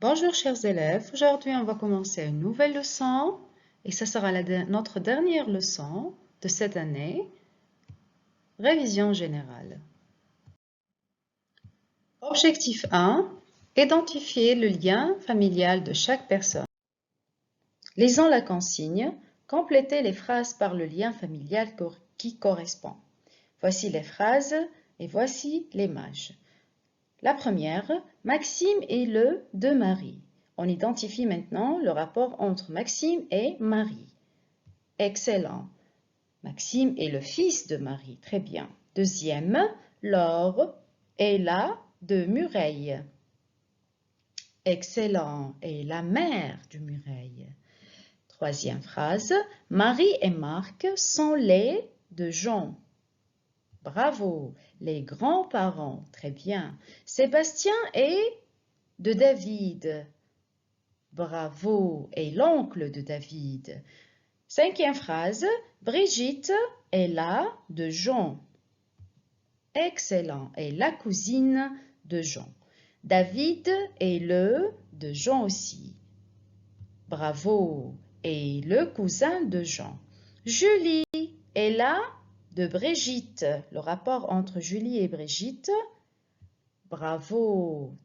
Bonjour chers élèves, aujourd'hui on va commencer une nouvelle leçon et ce sera notre dernière leçon de cette année, révision générale. Objectif 1, identifier le lien familial de chaque personne. Lisons la consigne, complétez les phrases par le lien familial qui correspond. Voici les phrases et voici l'image. La première, Maxime est le de Marie. On identifie maintenant le rapport entre Maxime et Marie. Excellent. Maxime est le fils de Marie. Très bien. Deuxième, Laure est la de Mureille. Excellent. Et la mère de Mureille. Troisième phrase, Marie et Marc sont les de Jean. Bravo. Les grands-parents. Très bien. Sébastien est de David. Bravo. Et l'oncle de David. Cinquième phrase, Brigitte est la de Jean. Excellent. Et la cousine de Jean. David est le de Jean aussi. Bravo. Et le cousin de Jean. Julie est la de Brigitte. Le rapport entre Julie et Brigitte. Bravo.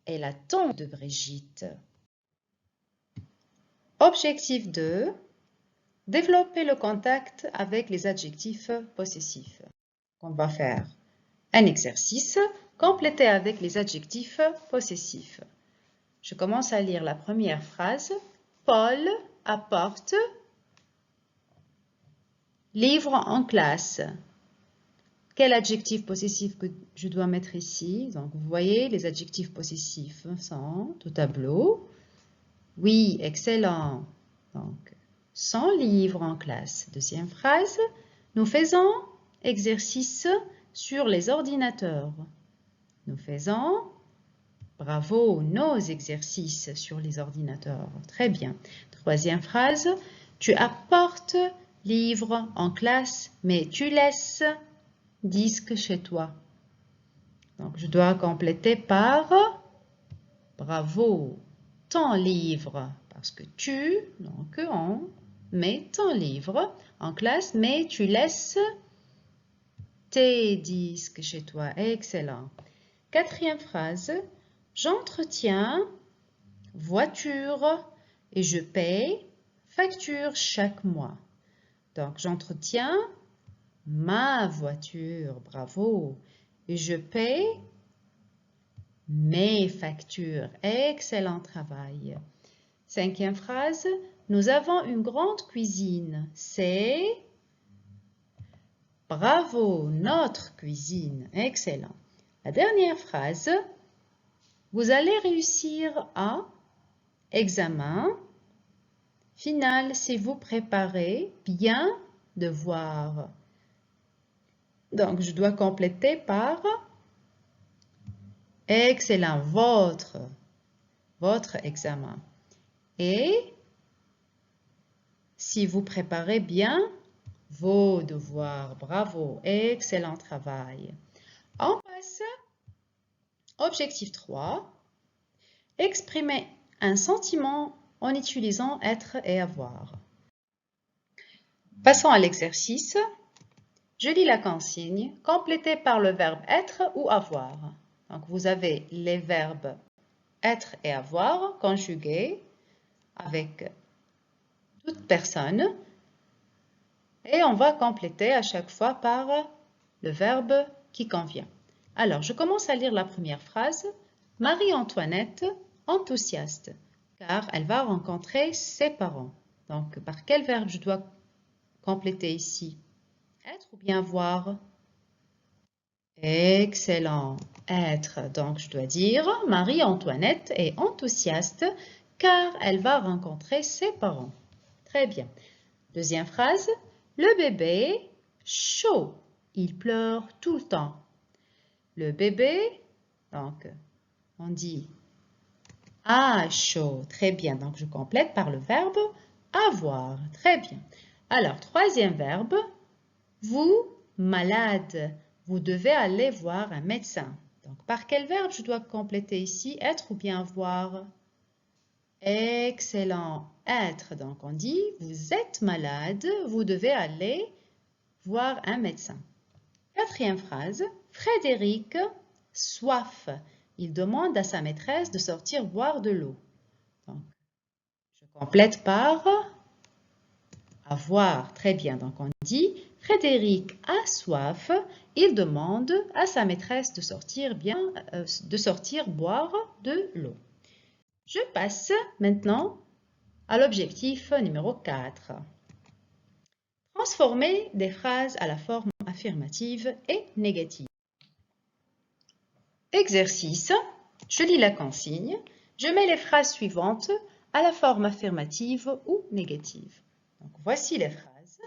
Et la tante de Brigitte. Objectif 2. Développer le contact avec les adjectifs possessifs. On va faire un exercice complété avec les adjectifs possessifs. Je commence à lire la première phrase. Paul apporte livre en classe. Quel adjectif possessif que je dois mettre ici? Donc, vous voyez, les adjectifs possessifs sont au tableau. Oui, excellent. Donc, son livre en classe. Deuxième phrase, nous faisons exercice sur les ordinateurs. Nous faisons, bravo, nos exercices sur les ordinateurs. Très bien. Troisième phrase, tu apportes livre en classe, mais tu laisses disque chez toi. Donc, je dois compléter par bravo, ton livre, parce que tu, donc on met ton livre en classe, mais tu laisses tes disques chez toi. Excellent. Quatrième phrase, j'entretiens voiture et je paye facture chaque mois. Donc, j'entretiens ma voiture, bravo, et je paye mes factures. Excellent travail. Cinquième phrase, nous avons une grande cuisine. C'est bravo, notre cuisine. Excellent. La dernière phrase, vous allez réussir à examen final si vous préparez bien devoir. Donc, je dois compléter par excellent, votre examen. Et si vous préparez bien vos devoirs, bravo, excellent travail. On passe au objectif 3. Exprimer un sentiment en utilisant être et avoir. Passons à l'exercice. Je lis la consigne, complétée par le verbe être ou avoir. Donc, vous avez les verbes être et avoir conjugués avec toute personne et on va compléter à chaque fois par le verbe qui convient. Alors, je commence à lire la première phrase. Marie-Antoinette, enthousiaste, car elle va rencontrer ses parents. Donc, par quel verbe je dois compléter ici? Être ou bien voir? Excellent. Être. Donc, je dois dire Marie-Antoinette est enthousiaste car elle va rencontrer ses parents. Très bien. Deuxième phrase. Le bébé chaud. Il pleure tout le temps. Le bébé, donc, on dit a chaud. Très bien. Donc, je complète par le verbe avoir. Très bien. Alors, troisième verbe. Vous, malade. Vous devez aller voir un médecin. Donc, par quel verbe je dois compléter ici? Être ou bien avoir? Excellent. Être, donc on dit, vous êtes malade, vous devez aller voir un médecin. Quatrième phrase, Frédéric, soif. Il demande à sa maîtresse de sortir boire de l'eau. Donc, je complète par avoir. Très bien. Donc, on dit Frédéric a soif. Il demande à sa maîtresse de sortir boire de l'eau. Je passe maintenant à l'objectif numéro 4. Transformer des phrases à la forme affirmative et négative. Exercice. Je lis la consigne. Je mets les phrases suivantes à la forme affirmative ou négative. Donc, voici les phrases.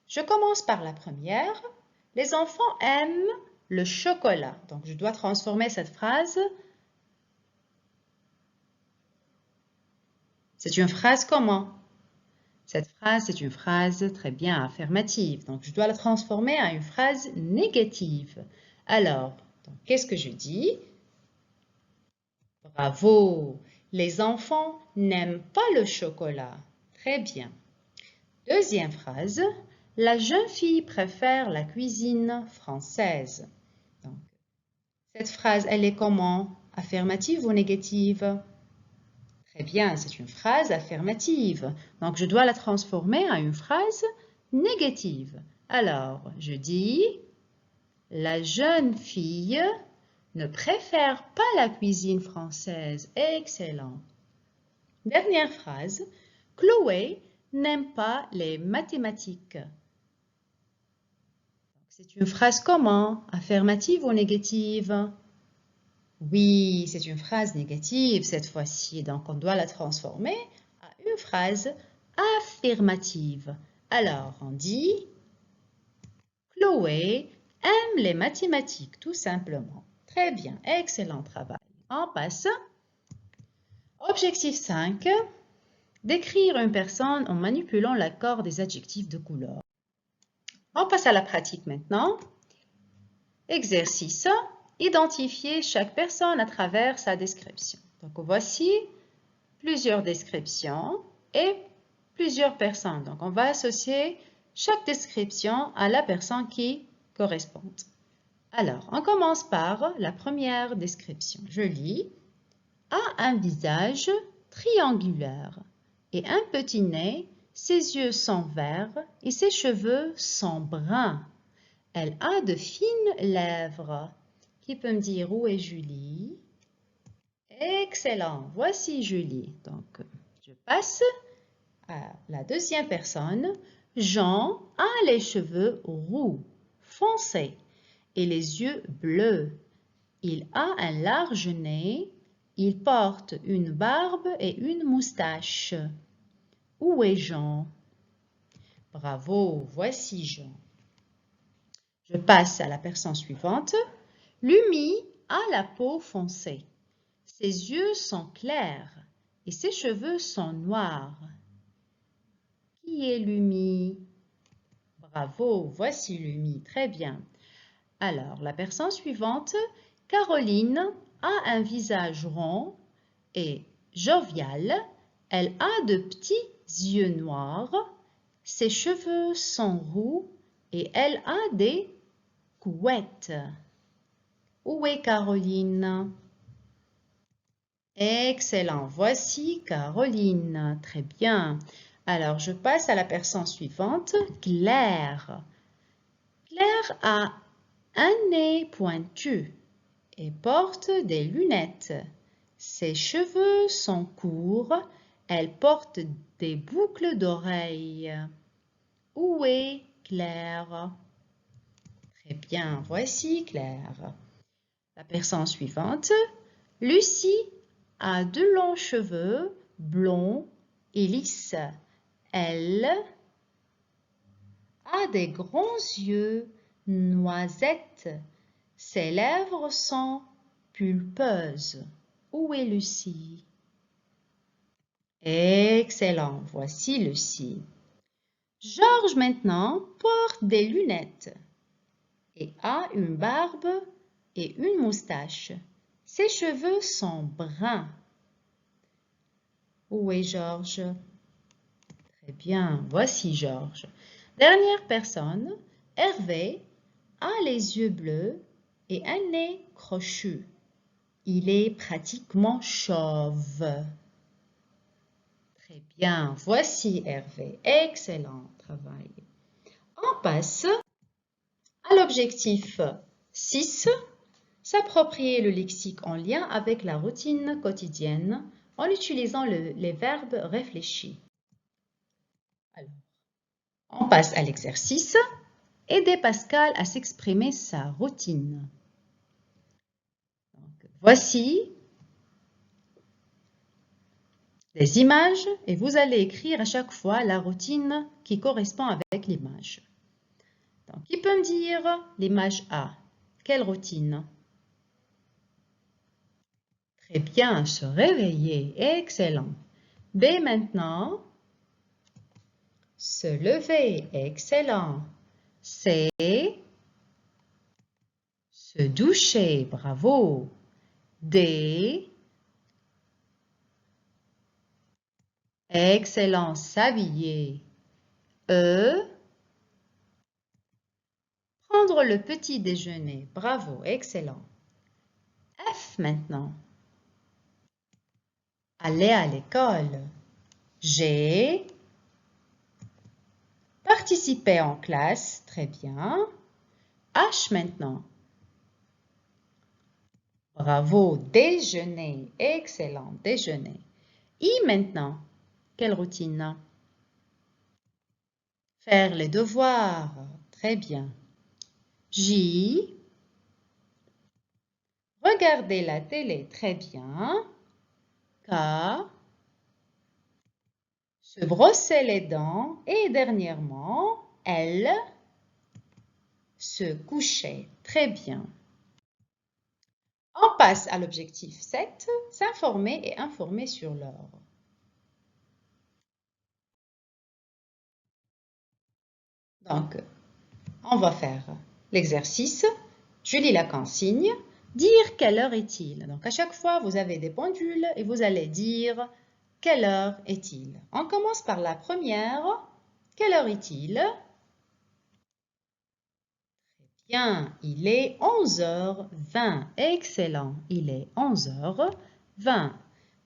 Je commence par la première. Les enfants aiment le chocolat. Donc, je dois transformer cette phrase. C'est une phrase comment? Cette phrase, c'est une phrase très bien affirmative. Donc, je dois la transformer en une phrase négative. Alors, qu'est-ce que je dis? Bravo! Les enfants n'aiment pas le chocolat. Très bien. Deuxième phrase. La jeune fille préfère la cuisine française. Donc, cette phrase, elle est comment? Affirmative ou négative? Très bien, c'est une phrase affirmative. Donc, je dois la transformer en une phrase négative. Alors, je dis, la jeune fille ne préfère pas la cuisine française. Excellent. Dernière phrase, Chloé n'aime pas les mathématiques. C'est une phrase comment? Affirmative ou négative? Oui, c'est une phrase négative cette fois-ci, donc on doit la transformer à une phrase affirmative. Alors, on dit Chloé aime les mathématiques, tout simplement. Très bien, excellent travail. On passe. Objectif 5. Décrire une personne en manipulant l'accord des adjectifs de couleur. On passe à la pratique maintenant. Exercice. Identifier chaque personne à travers sa description. Donc, voici plusieurs descriptions et plusieurs personnes. Donc, on va associer chaque description à la personne qui correspond. Alors, on commence par la première description. Je lis « a un visage triangulaire et un petit nez, ses yeux sont verts et ses cheveux sont bruns. Elle a de fines lèvres. » Qui peut me dire où est Julie? Excellent, voici Julie. Donc, je passe à la deuxième personne. Jean a les cheveux roux, foncés et les yeux bleus. Il a un large nez. Il porte une barbe et une moustache. Où est Jean? Bravo, voici Jean. Je passe à la personne suivante. Lumi a la peau foncée. Ses yeux sont clairs et ses cheveux sont noirs. Qui est Lumi? Bravo, voici Lumi, très bien. Alors, la personne suivante, Caroline a un visage rond et jovial. Elle a de petits yeux noirs. Ses cheveux sont roux et elle a des couettes. Où est Caroline? Excellent, voici Caroline. Très bien. Alors, je passe à la personne suivante, Claire. Claire a un nez pointu et porte des lunettes. Ses cheveux sont courts. Elle porte des boucles d'oreilles. Où est Claire? Très bien, voici Claire. La personne suivante, Lucie a de longs cheveux blonds et lisses. Elle a des grands yeux noisettes. Ses lèvres sont pulpeuses. Où est Lucie? Excellent, voici Lucie. Georges maintenant porte des lunettes et a une barbe et une moustache. Ses cheveux sont bruns. Où est Georges? Très bien, voici Georges. Dernière personne, Hervé a les yeux bleus et un nez crochu. Il est pratiquement chauve. Très bien, voici Hervé. Excellent travail. On passe à l'objectif 6, s'approprier le lexique en lien avec la routine quotidienne en utilisant les verbes réfléchis. Alors, on passe à l'exercice. Aider Pascal à s'exprimer sa routine. Donc, voici les images et vous allez écrire à chaque fois la routine qui correspond avec l'image. Donc, qui peut me dire l'image A? Quelle routine? Très bien, se réveiller. Excellent. B maintenant. Se lever. Excellent. C. Se doucher. Bravo. D. Excellent. S'habiller. E. Prendre le petit déjeuner. Bravo. Excellent. F maintenant. Aller à l'école. G. Participer en classe. Très bien. H maintenant. Bravo. Déjeuner. Excellent. Déjeuner. I maintenant. Quelle routine? Faire les devoirs. Très bien. J. Regarder la télé. Très bien. K. Se brosser les dents. Et dernièrement, L. Se coucher. Très bien. On passe à l'objectif 7, s'informer et informer sur l'heure. Donc, on va faire l'exercice. Je lis la consigne. Dire quelle heure est-il? Donc, à chaque fois, vous avez des pendules et vous allez dire quelle heure est-il? On commence par la première. Quelle heure est-il? Très bien, il est 11h20. Excellent, il est 11h20.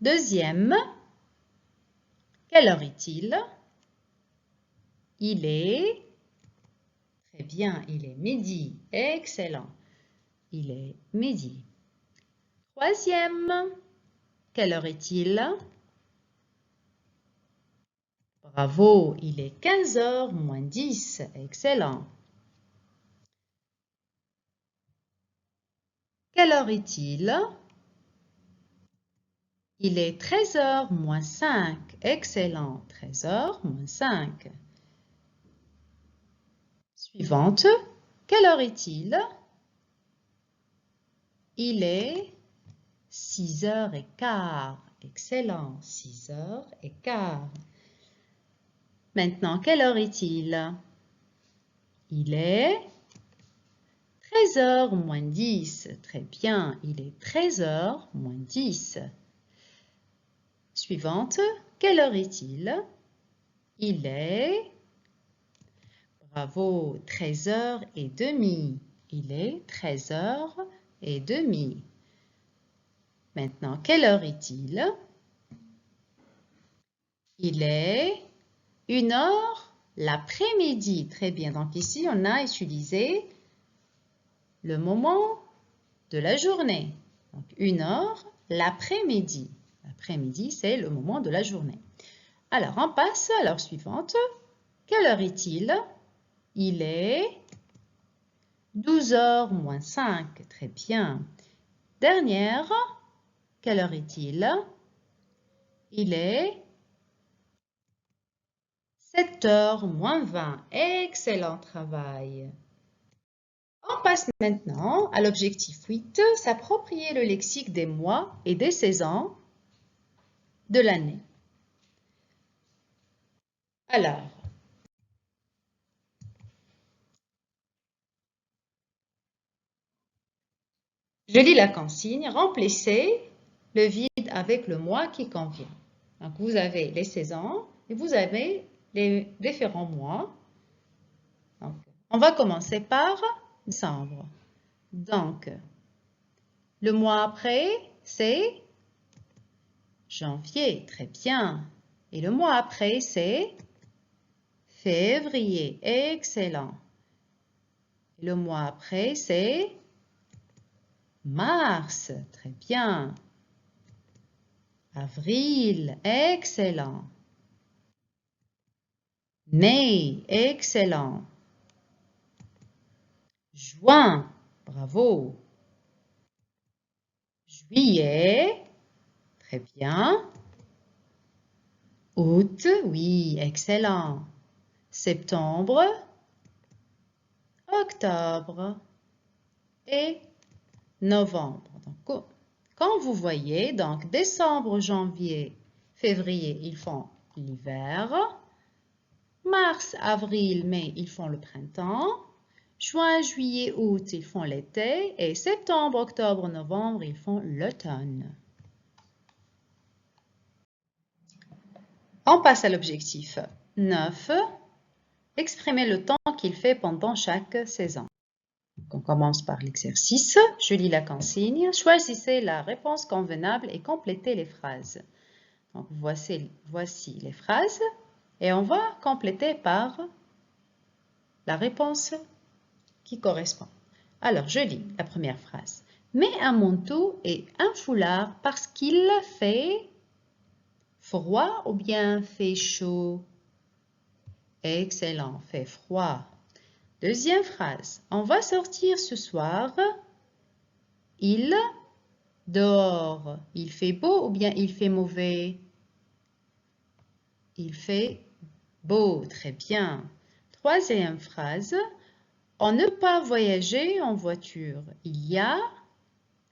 Deuxième, quelle heure est-il? Il est, très bien, il est midi. Excellent, il est midi. Troisième, quelle heure est-il? Bravo, il est 15h moins 10. Excellent. Quelle heure est-il? Il est 13h moins 5. Excellent, 13h moins 5. Suivante, quelle heure est-il? Il est 6h15. Excellent, 6h15. Maintenant, quelle heure est-il? Il est 13h moins 10. Très bien, il est 13h moins 10. Suivante, quelle heure est-il? Il est, bravo, 13h30. Il est 13h30. Maintenant, quelle heure est-il? Il est 1h l'après-midi. Très bien. Donc ici, on a utilisé le moment de la journée. Donc 1h l'après-midi. L'après-midi, c'est le moment de la journée. Alors, on passe à l'heure suivante. Quelle heure est-il? Il est 12h moins 5. Très bien. Dernière, quelle heure est-il? Il est 7h moins 20. Excellent travail. On passe maintenant à l'objectif 8, s'approprier le lexique des mois et des saisons de l'année. Alors, je lis la consigne, remplissez le vide avec le mois qui convient. Donc, vous avez les saisons et vous avez les différents mois. Donc, on va commencer par décembre. Donc, le mois après, c'est janvier. Très bien. Et le mois après, c'est février. Excellent. Et le mois après, c'est mars. Très bien. Avril. Excellent. Mai. Excellent. Juin. Bravo. Juillet. Très bien. Août. Oui, excellent. Septembre. Octobre et novembre. Donc, quand vous voyez, donc décembre, janvier, février, ils font l'hiver. Mars, avril, mai, ils font le printemps. Juin, juillet, août, ils font l'été. Et septembre, octobre, novembre, ils font l'automne. On passe à l'objectif 9. Exprimer le temps qu'il fait pendant chaque saison. Donc, on commence par l'exercice. Je lis la consigne. Choisissez la réponse convenable et complétez les phrases. Donc, voici les phrases et on va compléter par la réponse qui correspond. Alors, je lis la première phrase. Mets un manteau et un foulard parce qu'il fait froid ou bien fait chaud? Excellent, fait froid. Deuxième phrase. On va sortir ce soir. Il dehors. Il fait beau ou bien il fait mauvais? Il fait beau. Très bien. Troisième phrase. On ne peut pas voyager en voiture.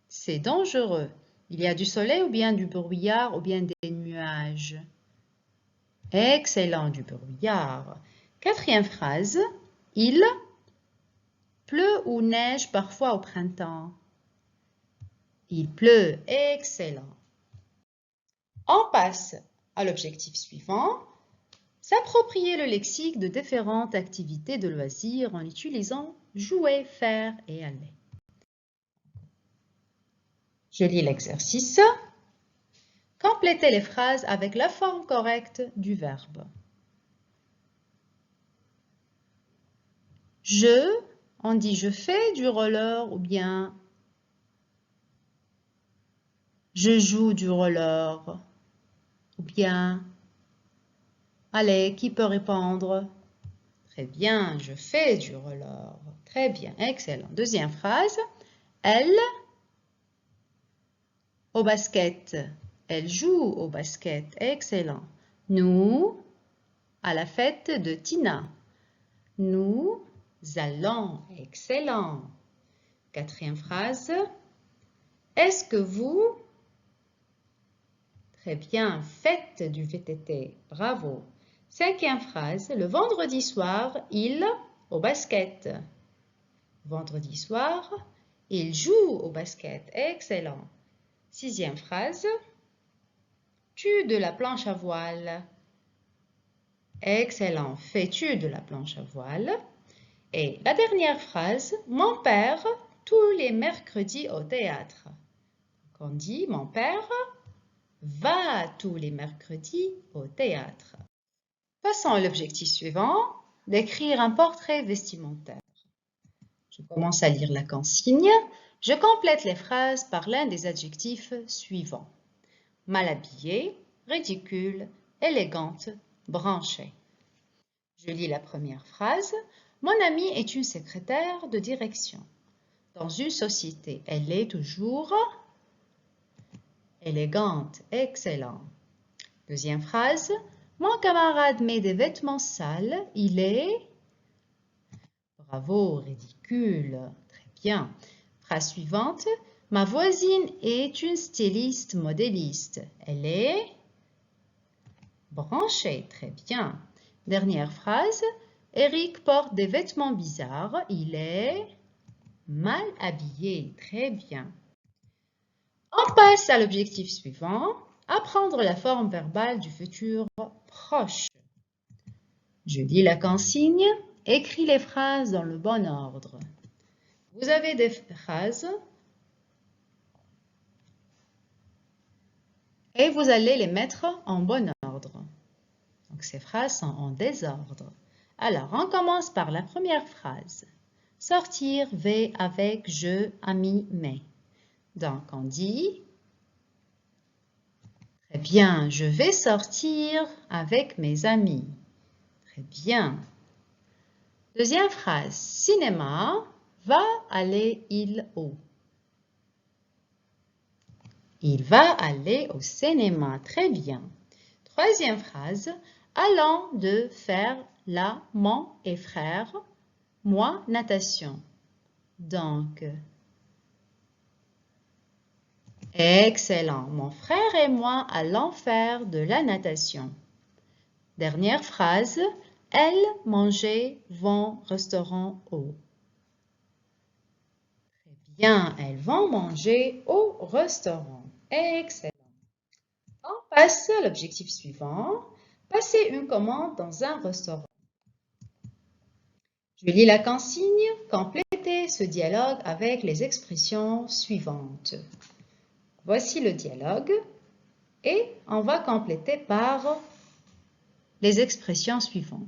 C'est dangereux. Il y a du soleil ou bien du brouillard ou bien des nuages? Excellent, du brouillard. Quatrième phrase. Il pleut ou neige parfois au printemps? Il pleut. Excellent. On passe à l'objectif suivant. S'approprier le lexique de différentes activités de loisirs en utilisant jouer, faire et aller. Je lis l'exercice. Complétez les phrases avec la forme correcte du verbe. On dit je fais du roller ou bien je joue du roller ou bien allez, qui peut répondre? Très bien, je fais du roller. Très bien, excellent. Deuxième phrase. Elle au basket. Elle joue au basket. Excellent. Nous à la fête de Tina. Nous allons. Excellent. Quatrième phrase. Est-ce que vous, très bien, faites du VTT? Bravo. Cinquième phrase. Le vendredi soir, il au basket. Vendredi soir, il joue au basket. Excellent. Sixième phrase. Tu de la planche à voile? Excellent. Fais-tu de la planche à voile? Et la dernière phrase. Mon père, tous les mercredis au théâtre. Donc on dit mon père va tous les mercredis au théâtre. Passons à l'objectif suivant, d'écrire un portrait vestimentaire. Je commence à lire la consigne. Je complète les phrases par l'un des adjectifs suivants. Mal habillée, ridicule, élégante, branchée. Je lis la première phrase. Mon amie est une secrétaire de direction. Dans une société, elle est toujours élégante, excellent. Deuxième phrase. Mon camarade met des vêtements sales, il est bravo, ridicule, très bien. Phrase suivante. Ma voisine est une styliste modéliste. Elle est branchée, très bien. Dernière phrase. Eric porte des vêtements bizarres. Il est mal habillé, très bien. On passe à l'objectif suivant. apprendre la forme verbale du futur proche. Je lis la consigne, écris les phrases dans le bon ordre. Vous avez des phrases et vous allez les mettre en bon ordre. Donc ces phrases sont en désordre. Alors, on commence par la première phrase. Sortir, vais, avec, je, ami, mais. Donc, on dit, très bien, je vais sortir avec mes amis. Très bien. Deuxième phrase, cinéma, va, aller, il, au. Il va aller au cinéma. Très bien. Troisième phrase, allant de faire la, mon et frère, moi, natation. Donc, excellent. Mon frère et moi allons faire de la natation. Dernière phrase, elles mangeaient, vont, restaurant, au. Très bien, elles vont manger au restaurant. Excellent. On passe à l'objectif suivant. Passer une commande dans un restaurant. Je lis la consigne. Complétez ce dialogue avec les expressions suivantes. Voici le dialogue et on va compléter par les expressions suivantes.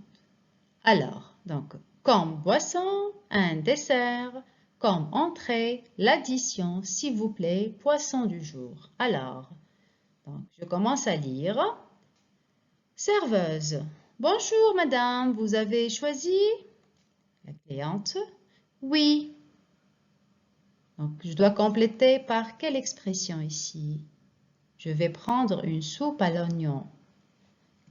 Alors, donc, comme boisson, un dessert, comme entrée, l'addition, s'il vous plaît, poisson du jour. Alors, donc, je commence à lire. Serveuse. Bonjour madame, vous avez choisi? La cliente. Oui. Donc, je dois compléter par quelle expression ici? Je vais prendre une soupe à l'oignon.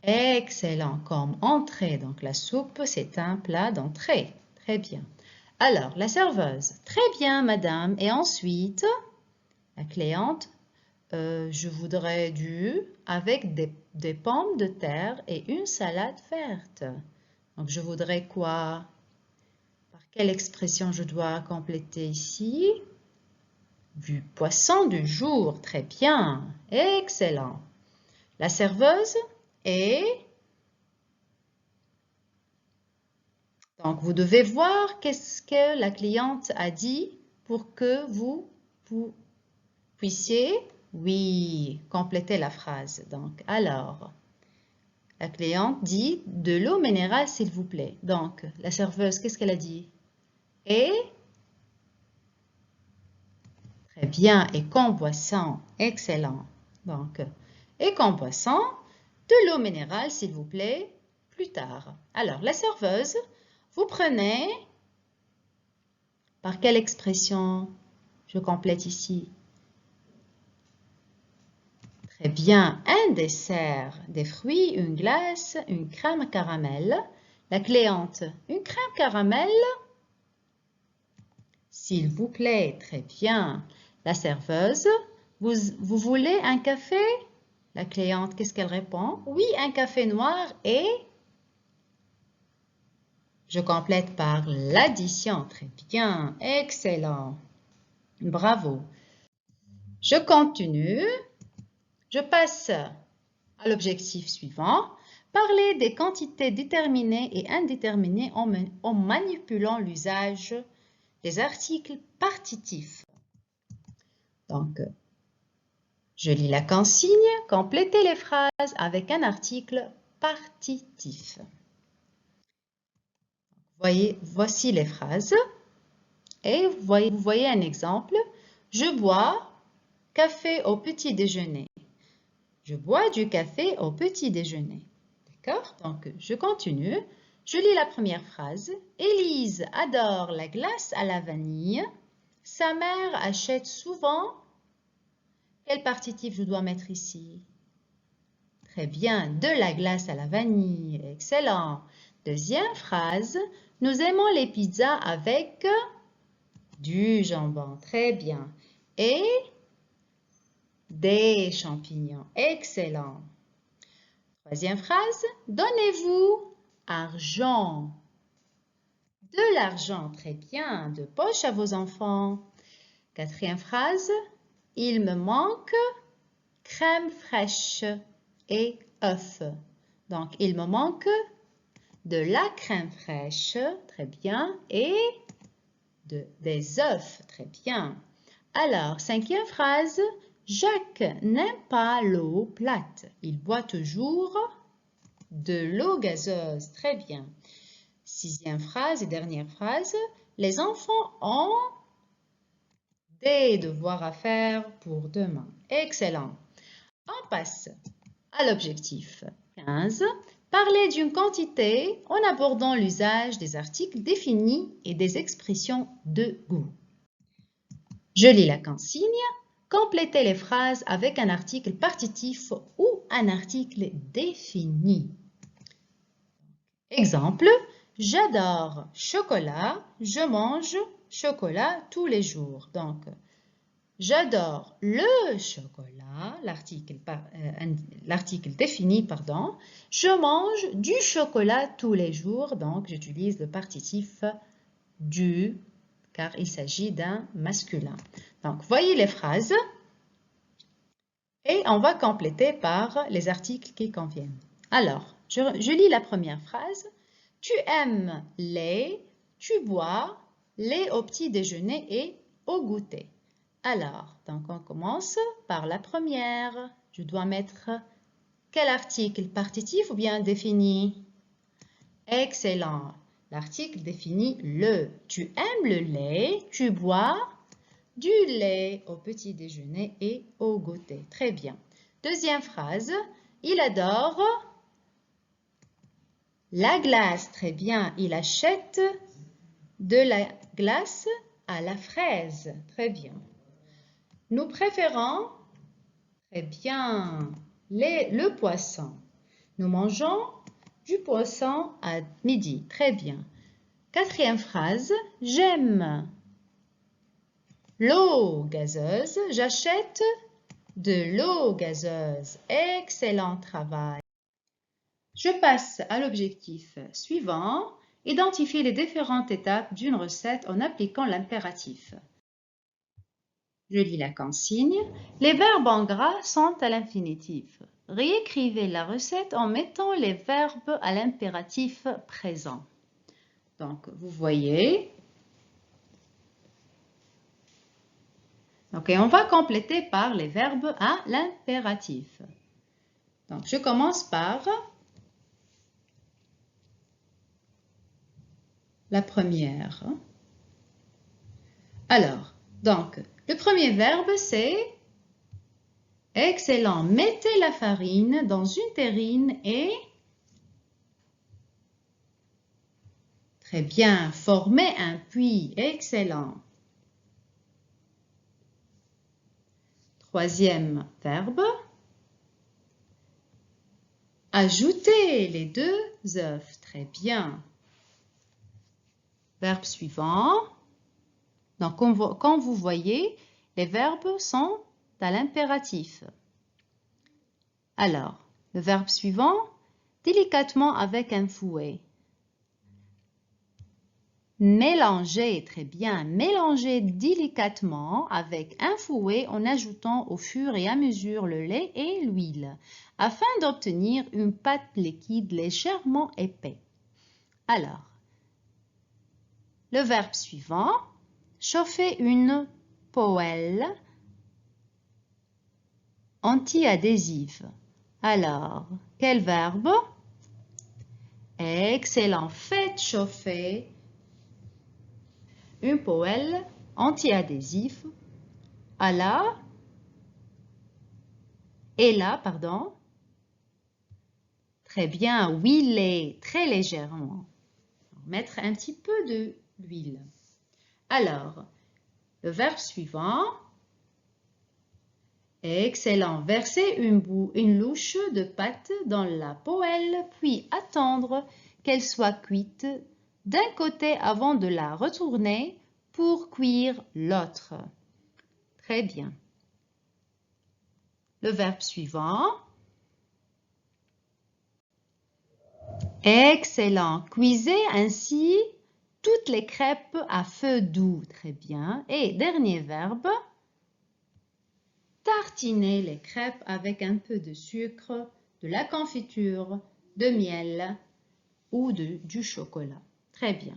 Excellent, comme entrée. Donc, la soupe, c'est un plat d'entrée. Très bien. Alors, la serveuse. Très bien, madame. Et ensuite, la cliente. Je voudrais avec des pommes de terre et une salade verte. Donc, je voudrais quoi? Par quelle expression je dois compléter ici? Du poisson du jour. Très bien. Excellent. La serveuse est... Donc, vous devez voir qu'est-ce que la cliente a dit pour que vous puissiez, oui, compléter la phrase. Donc, alors, la cliente dit « de l'eau minérale, s'il vous plaît ». Donc, la serveuse, qu'est-ce qu'elle a dit? Et très bien, et qu'en boisson, excellent. Donc, et qu'en boisson, de l'eau minérale, s'il vous plaît, plus tard. Alors, la serveuse, vous prenez, par quelle expression je complète ici? Très bien, un dessert, des fruits, une glace, une crème caramel. La cliente, une crème caramel? S'il vous plaît, très bien. La serveuse, vous voulez un café? La cliente, qu'est-ce qu'elle répond? Oui, un café noir et... Je complète par l'addition. Très bien, excellent. Bravo. Je continue. Je passe à l'objectif suivant. Parler des quantités déterminées et indéterminées en manipulant l'usage des articles partitifs. Donc, je lis la consigne. Complétez les phrases avec un article partitif. Voici les phrases. Et vous voyez un exemple. Je bois café au petit déjeuner. Je bois du café au petit déjeuner. D'accord? Donc, je continue. Je lis la première phrase. Élise adore la glace à la vanille. Sa mère achète souvent. Quel partitif je dois mettre ici? Très bien, de la glace à la vanille. Excellent. Deuxième phrase. Nous aimons les pizzas avec du jambon. Très bien. Et des champignons. Excellent. Troisième phrase. Donnez-vous argent. De l'argent. Très bien. De poche à vos enfants. Quatrième phrase. Il me manque crème fraîche et œufs. Donc, il me manque de la crème fraîche, très bien, et des œufs, très bien. Alors, cinquième phrase, Jacques n'aime pas l'eau plate. Il boit toujours de l'eau gazeuse, très bien. Sixième phrase et dernière phrase, les enfants ont des devoirs à faire pour demain. Excellent. On passe à l'objectif 15. Parler d'une quantité en abordant l'usage des articles définis et des expressions de goût. Je lis la consigne. Complétez les phrases avec un article partitif ou un article défini. Exemple, j'adore chocolat, je mange chocolat tous les jours. Donc, j'adore le chocolat, l'article défini, pardon. Je mange du chocolat tous les jours, donc j'utilise le partitif du, car il s'agit d'un masculin. Donc, voyez les phrases et on va compléter par les articles qui conviennent. Alors, je lis la première phrase. Tu aimes lait, tu bois lait au petit déjeuner et au goûter. Alors, donc on commence par la première. Je dois mettre quel article, partitif ou bien défini? Excellent. L'article définit le. Tu aimes le lait, tu bois du lait au petit déjeuner et au goûter. Très bien. Deuxième phrase. Il adore la glace. Très bien. Il achète de la glace à la fraise. Très bien. Nous préférons, très bien, le poisson. Nous mangeons du poisson à midi. Très bien. Quatrième phrase. J'aime l'eau gazeuse. J'achète de l'eau gazeuse. Excellent travail. Je passe à l'objectif suivant. Identifier les différentes étapes d'une recette en appliquant l'impératif. Je lis la consigne. Les verbes en gras sont à l'infinitif. Réécrivez la recette en mettant les verbes à l'impératif présent. Donc, vous voyez. Ok, on va compléter par les verbes à l'impératif. Donc, je commence par la première. Alors, donc, le premier verbe, c'est excellent. Mettez la farine dans une terrine et très bien, formez un puits. Excellent. Troisième verbe. Ajoutez les deux œufs. Très bien. Verbe suivant. Donc, quand vous voyez, les verbes sont à l'impératif. Alors, le verbe suivant, délicatement avec un fouet. Mélanger, très bien. Mélanger délicatement avec un fouet en ajoutant au fur et à mesure le lait et l'huile afin d'obtenir une pâte liquide légèrement épais. Alors, le verbe suivant, chauffer une poêle anti-adhésive. Alors, quel verbe? Excellent. Faites chauffer une poêle anti-adhésive et là, pardon. Très bien, huiler très légèrement. Mettre un petit peu d'huile. Alors, le verbe suivant. Excellent. Verser une louche de pâte dans la poêle, puis attendre qu'elle soit cuite d'un côté avant de la retourner pour cuire l'autre. Très bien. Le verbe suivant. Excellent. Cuisez ainsi toutes les crêpes à feu doux. Très bien. Et dernier verbe. tartiner les crêpes avec un peu de sucre, de la confiture, de miel ou du chocolat. Très bien.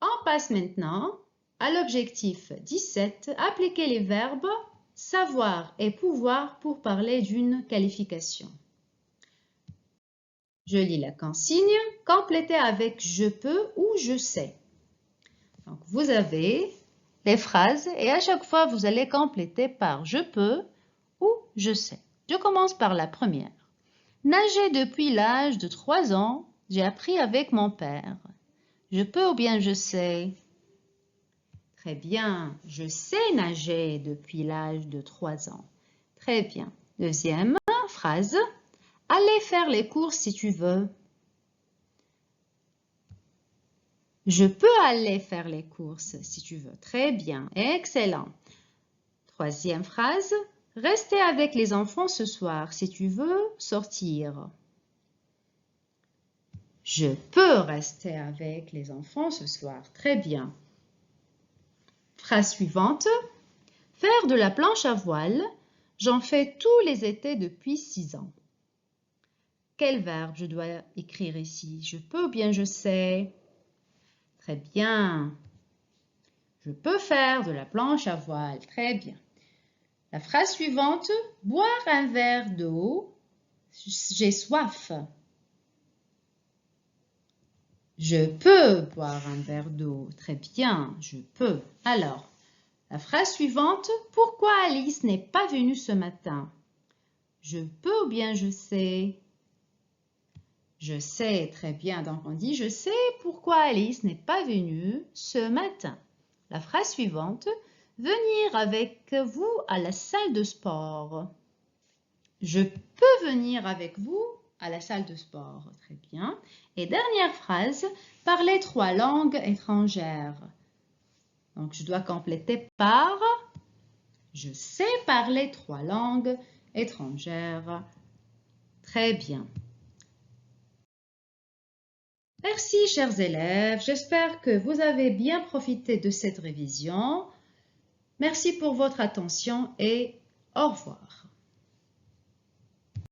On passe maintenant à l'objectif 17. Appliquer les verbes savoir et pouvoir pour parler d'une qualification. Je lis la consigne. Complétez avec je peux ou je sais. Donc, vous avez les phrases et à chaque fois, vous allez compléter par je peux ou je sais. Je commence par la première. Nager depuis l'âge de 3 ans, j'ai appris avec mon père. Je peux ou bien je sais? Très bien, je sais nager depuis l'âge de 3 ans. Très bien. Deuxième phrase. Allez faire les courses si tu veux. Je peux aller faire les courses si tu veux. Très bien, excellent. Troisième phrase. Rester avec les enfants ce soir si tu veux sortir. Je peux rester avec les enfants ce soir. Très bien. Phrase suivante. Faire de la planche à voile. J'en fais tous les étés depuis 6 ans. Quel verbe je dois écrire ici? Je peux ou bien je sais? Très bien. Je peux faire de la planche à voile. Très bien. La phrase suivante. Boire un verre d'eau. J'ai soif. Je peux boire un verre d'eau. Très bien, je peux. Alors, la phrase suivante. Pourquoi Alice n'est pas venue ce matin? Je peux ou bien je sais? Je sais, très bien. Donc, on dit je sais pourquoi Alice n'est pas venue ce matin. La phrase suivante. Venir avec vous à la salle de sport. Je peux venir avec vous à la salle de sport. Très bien. Et dernière phrase, parler 3 langues étrangères. Donc, je dois compléter par je sais parler 3 langues étrangères. Très bien. Merci, chers élèves. J'espère que vous avez bien profité de cette révision. Merci pour votre attention et au revoir.